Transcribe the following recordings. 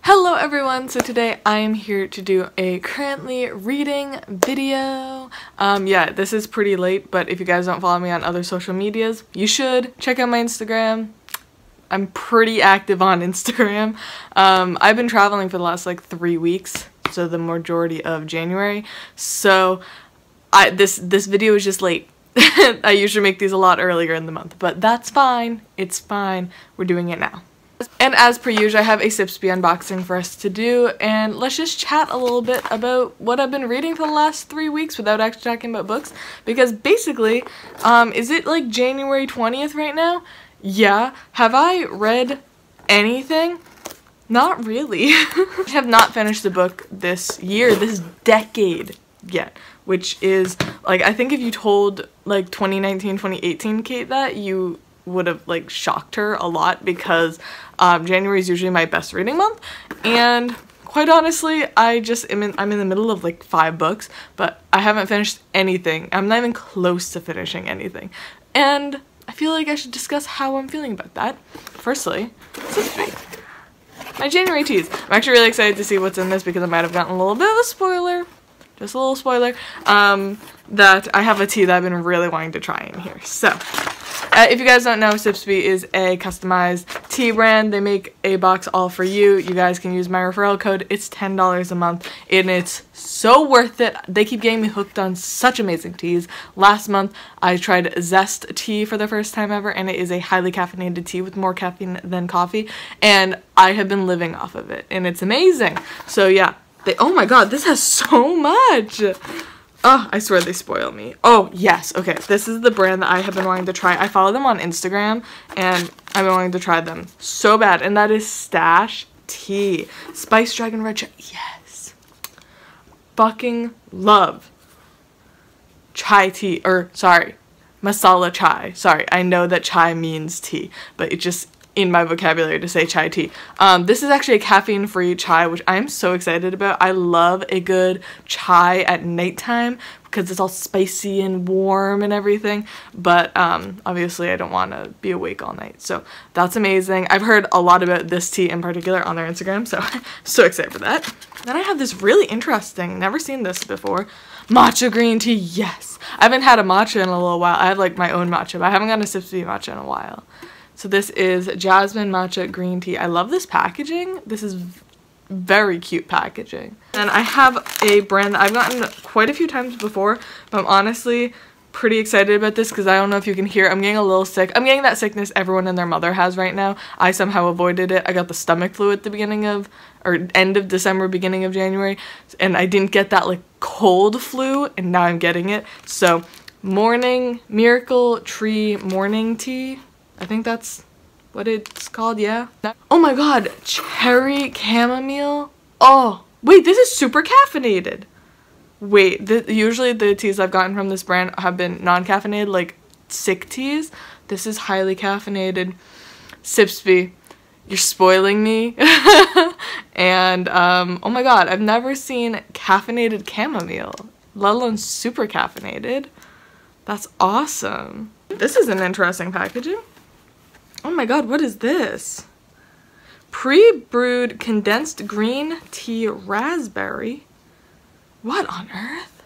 Hello everyone, so today I am here to do a currently reading video. Yeah, this is pretty late, but if you guys don't follow me on other social medias, you should. Check out my Instagram. I'm pretty active on Instagram. I've been traveling for the last like 3 weeks, so the majority of January. So this video is just late. I usually make these a lot earlier in the month, but that's fine. It's fine. We're doing it now. And as per usual, I have a sipsby unboxing for us to do, and let's just chat a little bit about what I've been reading for the last 3 weeks without actually talking about books, because basically, is it like January 20th right now? Yeah. Have I read anything? Not really. I have not finished the book this year, this decade yet, which is, like, I think if you told, like, 2019, 2018 Kate that, you would have like shocked her a lot, because January is usually my best reading month, and quite honestly I'm in the middle of like 5 books, but I haven't finished anything. I'm not even close to finishing anything, and I feel like I should discuss how I'm feeling about that. Firstly, sipsby. My January teas. I'm actually really excited to see what's in this, because I might have gotten a little bit of a spoiler, just a little spoiler, that I have a tea that I've been really wanting to try in here. So if you guys don't know, sipsby is a customized tea brand. They make a box all for you. You guys can use my referral code. It's $10 a month, and it's so worth it. They keep getting me hooked on such amazing teas. Last month, I tried Zest tea for the first time ever, and it is a highly caffeinated tea with more caffeine than coffee, and I have been living off of it, and it's amazing. So yeah, oh my god, this has so much! Oh, I swear they spoil me. Oh, yes. Okay, this is the brand that I have been wanting to try. I follow them on Instagram, and I've been wanting to try them so bad, and that is Stash Tea. Spiced Dragon Red Chai. Yes. Fucking love chai tea. Or, sorry, masala chai. Sorry, I know that chai means tea, but it just in my vocabulary to say chai tea. This is actually a caffeine-free chai, which I'm so excited about. I love a good chai at nighttime because it's all spicy and warm and everything, but obviously I don't want to be awake all night, so that's amazing. I've heard a lot about this tea in particular on their Instagram, so so excited for that. Then I have this really interesting, never seen this before, matcha green tea. Yes! I haven't had a matcha in a little while. I have like my own matcha, but I haven't gotten a sipsby matcha in a while. So this is jasmine matcha green tea. I love this packaging. This is very cute packaging. And I have a brand that I've gotten quite a few times before, but I'm honestly pretty excited about this because I don't know if you can hear, I'm getting a little sick. I'm getting that sickness everyone and their mother has right now. I somehow avoided it. I got the stomach flu at the beginning of, or end of December, beginning of January, and I didn't get that like cold flu, and now I'm getting it. So Miracle Tree morning tea. I think that's what it's called, yeah. Oh my god, cherry chamomile. Oh, wait, this is super caffeinated. Wait, usually the teas I've gotten from this brand have been non-caffeinated, like sick teas. This is highly caffeinated. Sipsby, you're spoiling me. And, oh my god, I've never seen caffeinated chamomile, let alone super caffeinated. That's awesome. This is an interesting packaging. Oh my god, what is this? Pre-brewed condensed green tea raspberry? What on earth?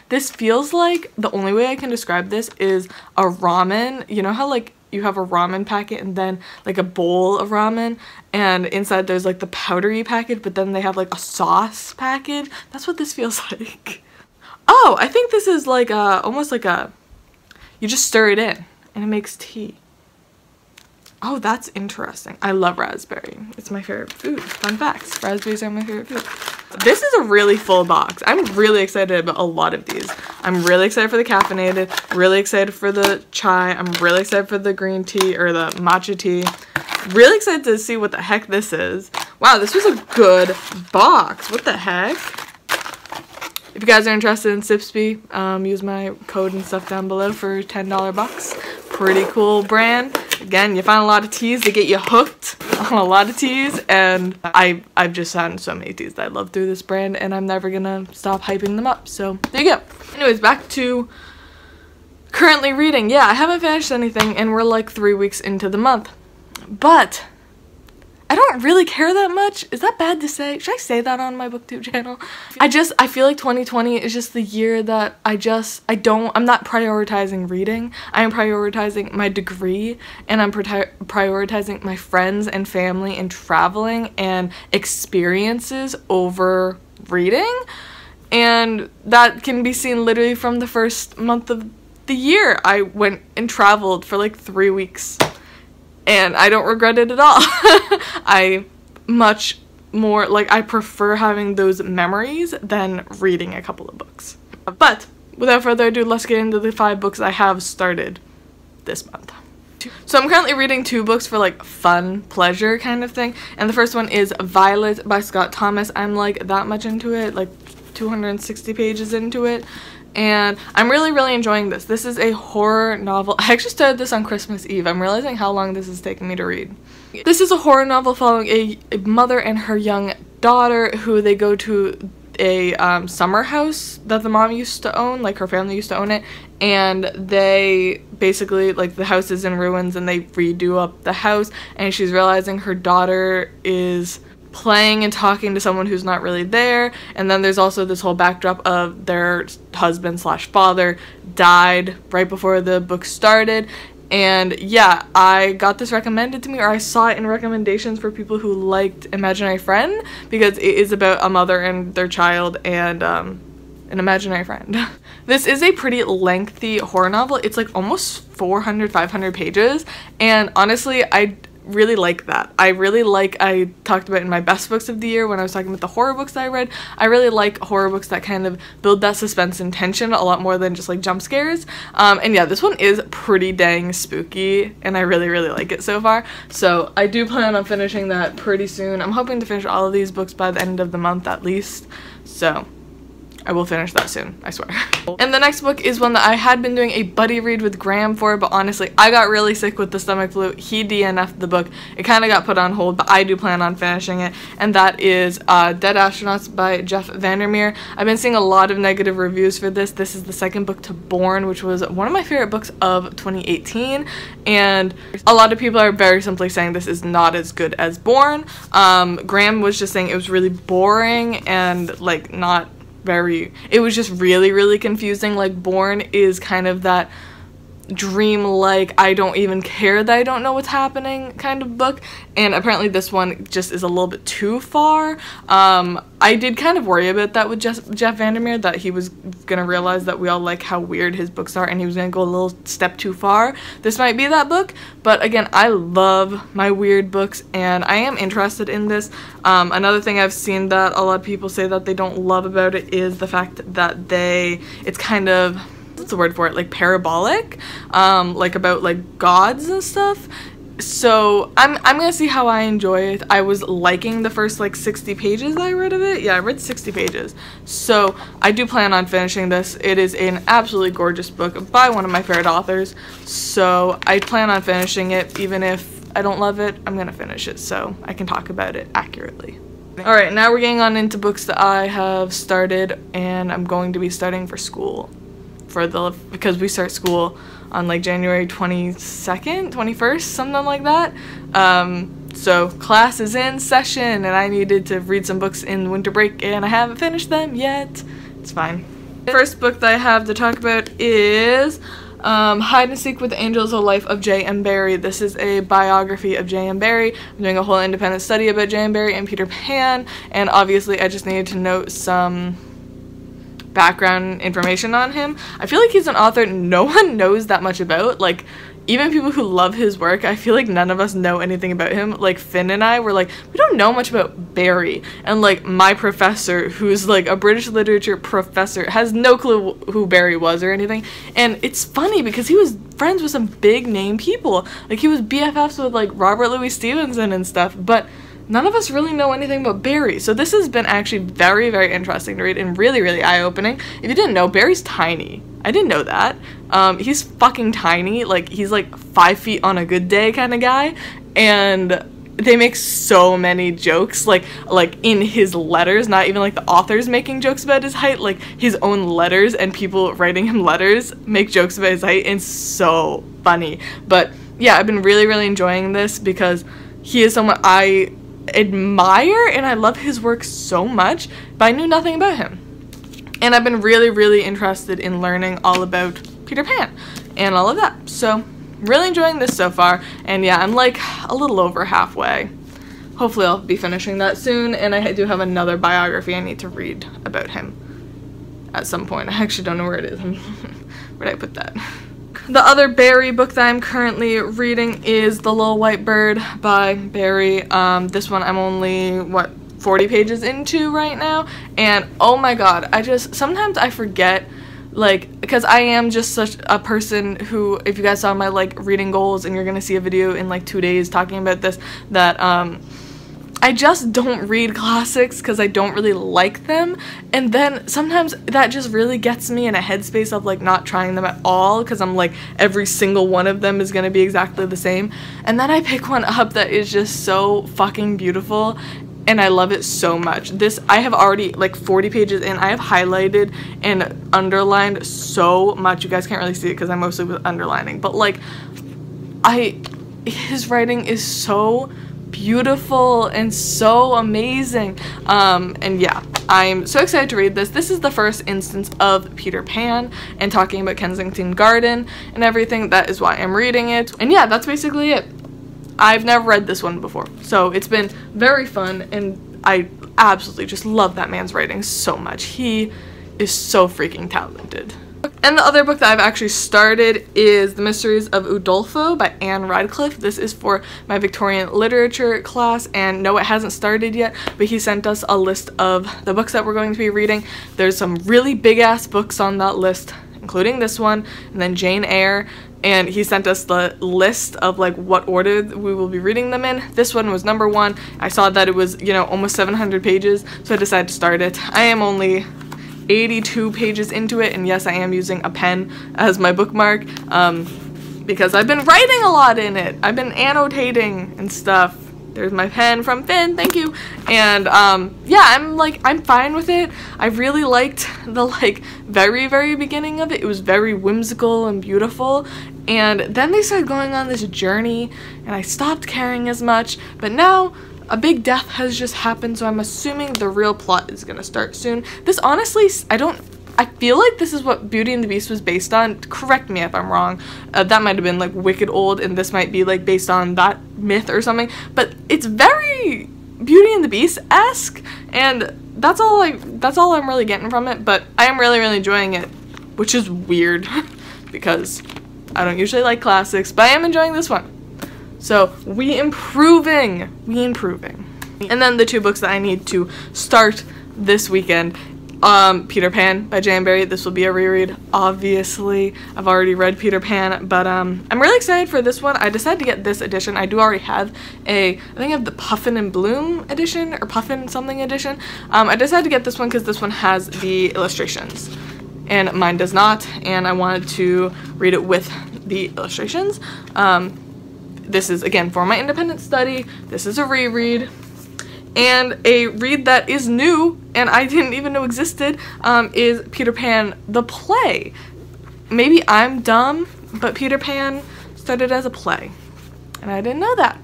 This feels like, the only way I can describe this is a ramen. You know how like you have a ramen packet and then like a bowl of ramen, and inside there's like the powdery package, but then they have like a sauce package? That's what this feels like. Oh, I think this is like almost like you just stir it in and it makes tea. Oh, that's interesting. I love raspberry. It's my favorite food. Fun facts. Raspberries are my favorite food. This is a really full box. I'm really excited about a lot of these. I'm really excited for the caffeinated, really excited for the chai, I'm really excited for the green tea or the matcha tea. Really excited to see what the heck this is. Wow, this was a good box. What the heck? If you guys are interested in sipsby, use my code and stuff down below for $10 bucks. Pretty cool brand. Again, you find a lot of teas that get you hooked on a lot of teas, and I've just found so many teas that I love through this brand, and I'm never gonna stop hyping them up. So there you go. Anyways, back to currently reading. Yeah, I haven't finished anything, and we're like 3 weeks into the month, but I don't really care that much. Is that bad to say? Should I say that on my booktube channel? I feel like 2020 is just the year that I'm not prioritizing reading. I am prioritizing my degree, and I'm prioritizing my friends and family and traveling and experiences over reading. And that can be seen literally from the first month of the year. I went and traveled for like 3 weeks. And I don't regret it at all. I much more, like, I prefer having those memories than reading a couple of books. But without further ado, let's get into the 5 books I have started this month. So I'm currently reading 2 books for like fun, pleasure kind of thing. And the first one is Violet by Scott Thomas. I'm like that much into it, like 260 pages into it. And I'm really enjoying this. This is a horror novel. I actually started this on Christmas Eve. I'm realizing how long this is taking me to read. This is a horror novel following a mother and her young daughter who they go to a summer house that the mom used to own, like her family used to own it, and they basically, like, the house is in ruins and they redo up the house, and she's realizing her daughter is playing and talking to someone who's not really there. And then there's also this whole backdrop of their husband slash father died right before the book started. And yeah, I got this recommended to me, or I saw it in recommendations for people who liked Imaginary Friend, because it is about a mother and their child and an imaginary friend. This is a pretty lengthy horror novel. It's like almost 500 pages, and honestly I really like that. I talked about in my best books of the year when I was talking about the horror books that I read. I really like horror books that kind of build that suspense and tension a lot more than just like jump scares. And yeah, this one is pretty dang spooky, and I really like it so far. So I do plan on finishing that pretty soon. I'm hoping to finish all of these books by the end of the month at least. So I will finish that soon, I swear. And the next book is one that I had been doing a buddy read with Graham for, but honestly, I got really sick with the stomach flu. He DNF'd the book. It kind of got put on hold, but I do plan on finishing it, and that is Dead Astronauts by Jeff Vandermeer. I've been seeing a lot of negative reviews for this. This is the second book to Born, which was one of my favorite books of 2018, and a lot of people are very simply saying this is not as good as Born. Graham was just saying it was really boring and like not it was just really confusing. Like, Born is kind of that dream-like, I don't even care that I don't know what's happening kind of book, and apparently this one just is a little bit too far. I did kind of worry about that with Jeff Vandermeer, that he was gonna realize that we all like how weird his books are and he was gonna go a little step too far. This might be that book, but again, I love my weird books and I am interested in this. Another thing I've seen that a lot of people say that they don't love about it is the fact that it's kind of, what's the word for it, like parabolic, like about like gods and stuff. So I'm gonna see how I enjoy it. I was liking the first like 60 pages I read of it. Yeah, I read 60 pages. So I do plan on finishing this. It is an absolutely gorgeous book by one of my favorite authors. So I plan on finishing it. Even if I don't love it, I'm gonna finish it so I can talk about it accurately. Alright, now we're getting on into books that I have started and I'm going to be starting for school. Because we start school on like January 22nd, 21st, something like that. So class is in session and I needed to read some books in winter break and I haven't finished them yet. It's fine. The first book that I have to talk about is Hide and Seek with the Angels, A Life of J.M. Barrie. This is a biography of J.M. Barrie. I'm doing a whole independent study about J.M. Barrie and Peter Pan, and obviously I just needed to note some background information on him. I feel like he's an author no one knows that much about. Like, even people who love his work, I feel like none of us know anything about him. Like, Finn and I were like, we don't know much about Barrie. And like, my professor, who's like a British literature professor, has no clue who Barrie was or anything. And it's funny because he was friends with some big name people. Like, he was BFFs with like Robert Louis Stevenson and stuff, but none of us really know anything about Barrie. So this has been actually very interesting to read and really eye-opening. If you didn't know, Barrie's tiny. I didn't know that. He's fucking tiny. Like, he's like 5 feet on a good day kind of guy. And they make so many jokes, like in his letters, not even like the authors making jokes about his height, like his own letters and people writing him letters make jokes about his height, and it's so funny. But yeah, I've been really enjoying this because he is someone I admire and I love his work so much, but I knew nothing about him. And I've been really, really interested in learning all about Peter Pan and all of that. So, really enjoying this so far. And yeah, I'm like a little over halfway. Hopefully I'll be finishing that soon. And I do have another biography I need to read about him at some point. I actually don't know where it is. Where did I put that? The other Barry book that I'm currently reading is The Little White Bird by Barry. This one I'm only, 40 pages into right now, and oh my god, sometimes I forget, like, because I am just such a person who, if you guys saw my, like, reading goals, and you're gonna see a video in, like, 2 days talking about this, that, I just don't read classics because I don't really like them, and then sometimes that just really gets me in a headspace of like not trying them at all because I'm like every single one of them is gonna be exactly the same, and then I pick one up that is just so fucking beautiful and I love it so much. This, I have already like 40 pages in, I have highlighted and underlined so much. You guys can't really see it because I mostly was underlining, but like his writing is so beautiful and so amazing, and yeah, I'm so excited to read this. This is the first instance of Peter Pan and talking about Kensington Garden and everything. That is why I'm reading it, and yeah, that's basically it. I've never read this one before, so it's been very fun, and I absolutely just love that man's writing so much. He is so freaking talented. And the other book that I've actually started is The Mysteries of Udolpho by Anne Radcliffe. This is for my Victorian literature class, and no, it hasn't started yet, but he sent us a list of the books that we're going to be reading. There's some really big ass books on that list, including this one, and then Jane Eyre, and he sent us the list of like what order we will be reading them in. This one was number 1. I saw that it was, you know, almost 700 pages, so I decided to start it. I am only 82 pages into it, and yes, I am using a pen as my bookmark because I've been writing a lot in it. I've been annotating and stuff. There's my pen from Finn, thank you. And yeah, I'm fine with it. I really liked the like very beginning of it. It was very whimsical and beautiful, and then they started going on this journey and I stopped caring as much, but now a big death has just happened, so I'm assuming the real plot is gonna start soon. This honestly, I feel like this is what Beauty and the Beast was based on. Correct me if I'm wrong. That might have been like wicked old, and this might be like based on that myth or something, but it's very Beauty and the Beast-esque, and that's all I'm really getting from it, but I am really enjoying it, which is weird because I don't usually like classics, but I am enjoying this one. So, we improving. And then the 2 books that I need to start this weekend, Peter Pan by Jan Barry. This will be a reread, obviously. I've already read Peter Pan, but I'm really excited for this one. I decided to get this edition. I do already have I think I have the Puffin and Bloom edition, or Puffin something edition. I decided to get this one because this one has the illustrations, and mine does not, and I wanted to read it with the illustrations. This is, again, for my independent study. This is a reread, and a read that is new, and I didn't even know existed, is Peter Pan the play. Maybe I'm dumb, but Peter Pan started as a play, and I didn't know that.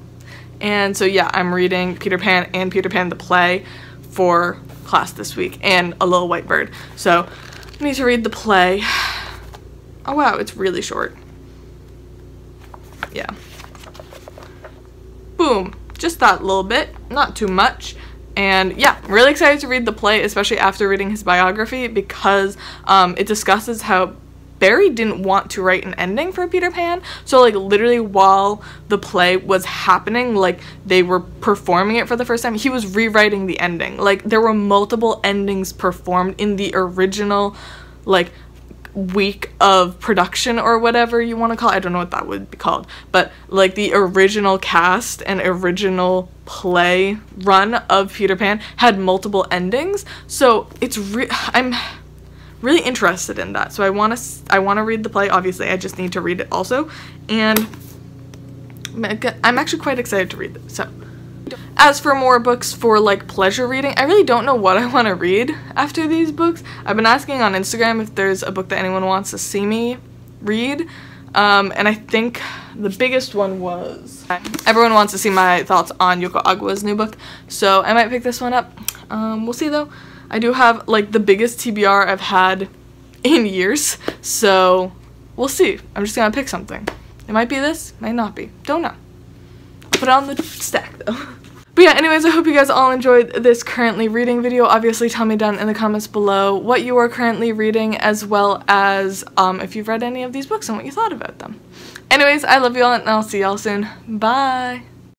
And so yeah, I'm reading Peter Pan and Peter Pan the play for class this week, and A Little White Bird. So I need to read the play. Oh wow, it's really short. Yeah. Boom, just that little bit, not too much. And yeah, I'm really excited to read the play, especially after reading his biography, because it discusses how Barry didn't want to write an ending for Peter Pan. So like literally while the play was happening, like they were performing it for the first time, he was rewriting the ending. Like there were multiple endings performed in the original like week of production, or whatever you want to call it. I don't know what that would be called, but like the original cast and original play run of Peter Pan had multiple endings, so it's I'm really interested in that. So I want to read the play. Obviously I just need to read it also, and I'm actually quite excited to read it. So as for more books for like pleasure reading, I really don't know what I want to read after these books. I've been asking on Instagram if there's a book that anyone wants to see me read. And I think the biggest one was everyone wants to see my thoughts on Yoko Agua's new book, so I might pick this one up. We'll see though. I do have like the biggest TBR I've had in years, so we'll see. I'm just gonna pick something. It might be this, might not be, don't know. I'll put it on the stack though. But yeah, anyways, I hope you guys all enjoyed this currently reading video. Obviously, tell me down in the comments below what you are currently reading, as well as if you've read any of these books and what you thought about them. Anyways, I love you all, and I'll see y'all soon. Bye!